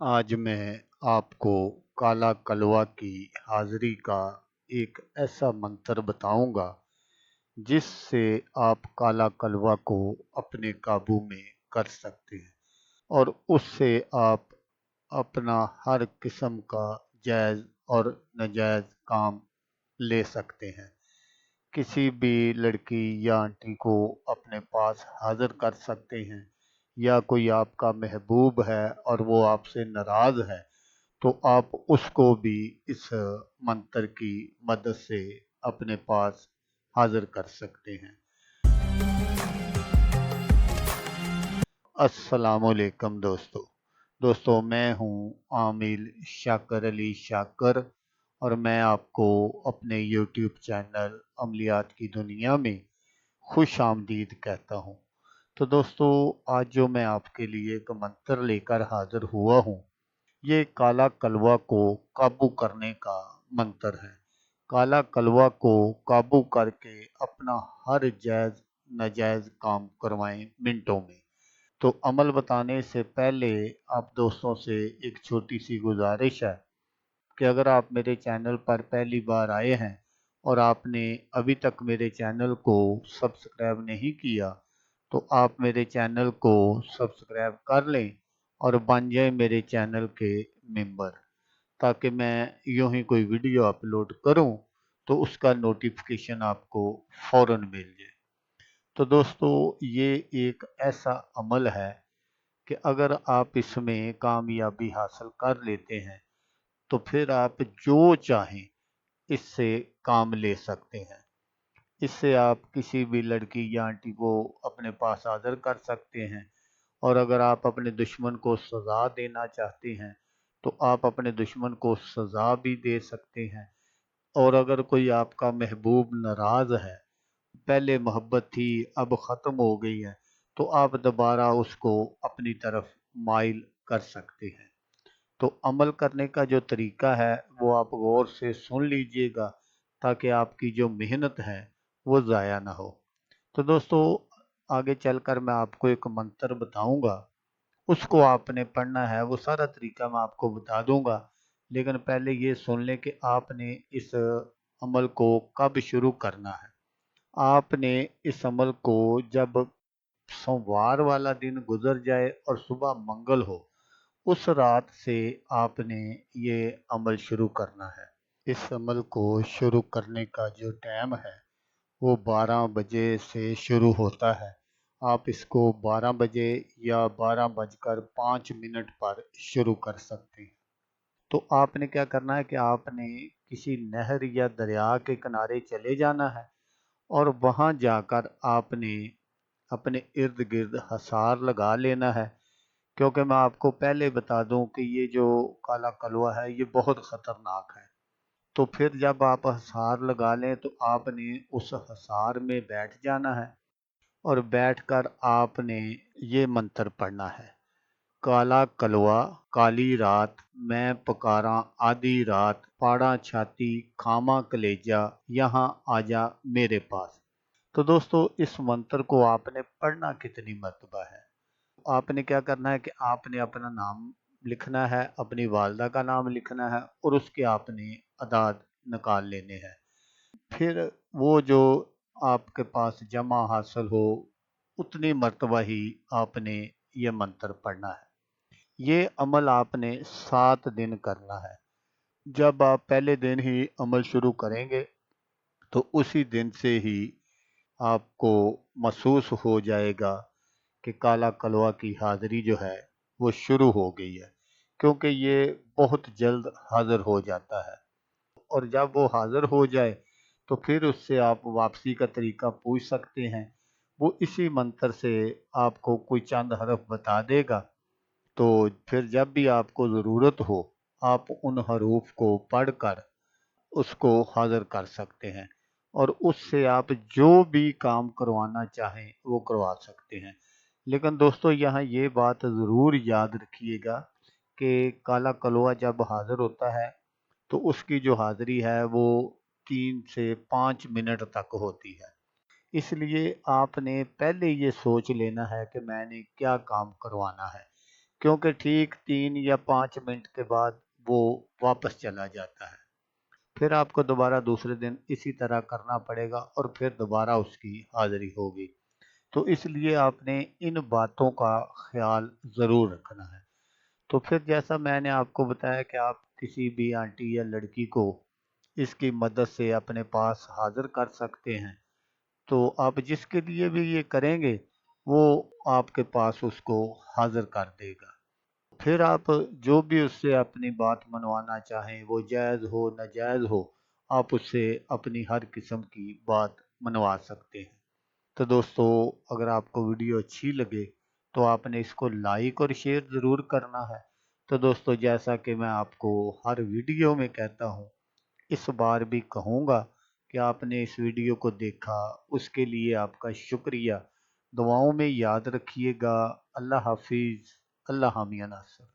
आज मैं आपको काला कलवा की हाज़िरी का एक ऐसा मंत्र बताऊंगा जिससे आप काला कलवा को अपने काबू में कर सकते हैं और उससे आप अपना हर किस्म का जायज़ और नाजायज़ काम ले सकते हैं। किसी भी लड़की या आंटी को अपने पास हाज़िर कर सकते हैं, या कोई आपका महबूब है और वो आपसे नाराज़ है तो आप उसको भी इस मंत्र की मदद से अपने पास हाज़िर कर सकते हैं। अस्सलामुअलैकुम दोस्तों, मैं हूँ आमिल शाकर अली शाकर और मैं आपको अपने यूट्यूब चैनल अमलियात की दुनिया में खुश आमदीद कहता हूँ। तो दोस्तों, आज जो मैं आपके लिए एक मंत्र लेकर हाज़िर हुआ हूँ, ये काला कलवा को काबू करने का मंत्र है। काला कलवा को काबू करके अपना हर जायज़ नाजायज़ काम करवाएं मिनटों में। तो अमल बताने से पहले आप दोस्तों से एक छोटी सी गुजारिश है कि अगर आप मेरे चैनल पर पहली बार आए हैं और आपने अभी तक मेरे चैनल को सब्सक्राइब नहीं किया तो आप मेरे चैनल को सब्सक्राइब कर लें और बन जाए मेरे चैनल के मेंबर, ताकि मैं यूं ही कोई वीडियो अपलोड करूं तो उसका नोटिफिकेशन आपको फ़ौरन मिल जाए। तो दोस्तों, ये एक ऐसा अमल है कि अगर आप इसमें कामयाबी हासिल कर लेते हैं तो फिर आप जो चाहें इससे काम ले सकते हैं। इससे आप किसी भी लड़की या आंटी को अपने पास हाज़िर कर सकते हैं, और अगर आप अपने दुश्मन को सज़ा देना चाहते हैं तो आप अपने दुश्मन को सज़ा भी दे सकते हैं। और अगर कोई आपका महबूब नाराज़ है, पहले मोहब्बत थी अब ख़त्म हो गई है, तो आप दोबारा उसको अपनी तरफ माइल कर सकते हैं। तो अमल करने का जो तरीका है वो आप गौर से सुन लीजिएगा, ताकि आपकी जो मेहनत है वो ज़ाया ना हो। तो दोस्तों, आगे चलकर मैं आपको एक मंत्र बताऊंगा, उसको आपने पढ़ना है। वो सारा तरीका मैं आपको बता दूंगा, लेकिन पहले ये सुन लें कि आपने इस अमल को कब शुरू करना है। आपने इस अमल को जब सोमवार वाला दिन गुजर जाए और सुबह मंगल हो, उस रात से आपने ये अमल शुरू करना है। इस अमल को शुरू करने का जो टाइम है वो 12 बजे से शुरू होता है। आप इसको 12 बजे या 12 बजकर 5 मिनट पर शुरू कर सकते हैं। तो आपने क्या करना है कि आपने किसी नहर या दरिया के किनारे चले जाना है और वहाँ जाकर आपने अपने इर्द गिर्द हसार लगा लेना है। क्योंकि मैं आपको पहले बता दूं कि ये जो काला कलवा है ये बहुत ख़तरनाक है। तो फिर जब आप हसार लगा लें तो आपने उस हसार में बैठ जाना है और बैठकर आपने ये मंत्र पढ़ना है। काला कलवा काली रात मैं पुकारा आधी रात, पाड़ा छाती खामा कलेजा यहाँ आजा मेरे पास। तो दोस्तों, इस मंत्र को आपने पढ़ना कितनी मरतबा है, आपने क्या करना है कि आपने अपना नाम लिखना है, अपनी वालदा का नाम लिखना है और उसके आपने अदाद निकाल लेने हैं। फिर वो जो आपके पास जमा हासिल हो उतनी मरतबा ही आपने ये मंत्र पढ़ना है। ये अमल आपने 7 दिन करना है। जब आप पहले दिन ही अमल शुरू करेंगे तो उसी दिन से ही आपको महसूस हो जाएगा कि काला कलवा की हाज़िरी जो है वो शुरू हो गई है, क्योंकि ये बहुत जल्द हाज़िर हो जाता है। और जब वो हाज़िर हो जाए तो फिर उससे आप वापसी का तरीका पूछ सकते हैं। वो इसी मंत्र से आपको कोई चंद हरफ बता देगा। तो फिर जब भी आपको ज़रूरत हो आप उन हरूफ को पढ़कर उसको हाज़िर कर सकते हैं और उससे आप जो भी काम करवाना चाहें वो करवा सकते हैं। लेकिन दोस्तों, यहाँ ये बात ज़रूर याद रखिएगा कि काला कलवा जब हाज़िर होता है तो उसकी जो हाज़िरी है वो 3 से 5 मिनट तक होती है। इसलिए आपने पहले ये सोच लेना है कि मैंने क्या काम करवाना है, क्योंकि ठीक 3 या 5 मिनट के बाद वो वापस चला जाता है। फिर आपको दोबारा दूसरे दिन इसी तरह करना पड़ेगा और फिर दोबारा उसकी हाजिरी होगी। तो इसलिए आपने इन बातों का ख्याल ज़रूर रखना है। तो फिर जैसा मैंने आपको बताया कि आप किसी भी आंटी या लड़की को इसकी मदद से अपने पास हाजिर कर सकते हैं। तो आप जिसके लिए भी ये करेंगे वो आपके पास उसको हाजिर कर देगा। फिर आप जो भी उससे अपनी बात मनवाना चाहें, वो जायज़ हो नाजायज़ हो, आप उससे अपनी हर किस्म की बात मनवा सकते हैं। तो दोस्तों, अगर आपको वीडियो अच्छी लगे तो आपने इसको लाइक और शेयर ज़रूर करना है। तो दोस्तों, जैसा कि मैं आपको हर वीडियो में कहता हूँ, इस बार भी कहूँगा कि आपने इस वीडियो को देखा, उसके लिए आपका शुक्रिया। दुआओं में याद रखिएगा। अल्लाह हाफिज़। अल्लाह हामिया नासर।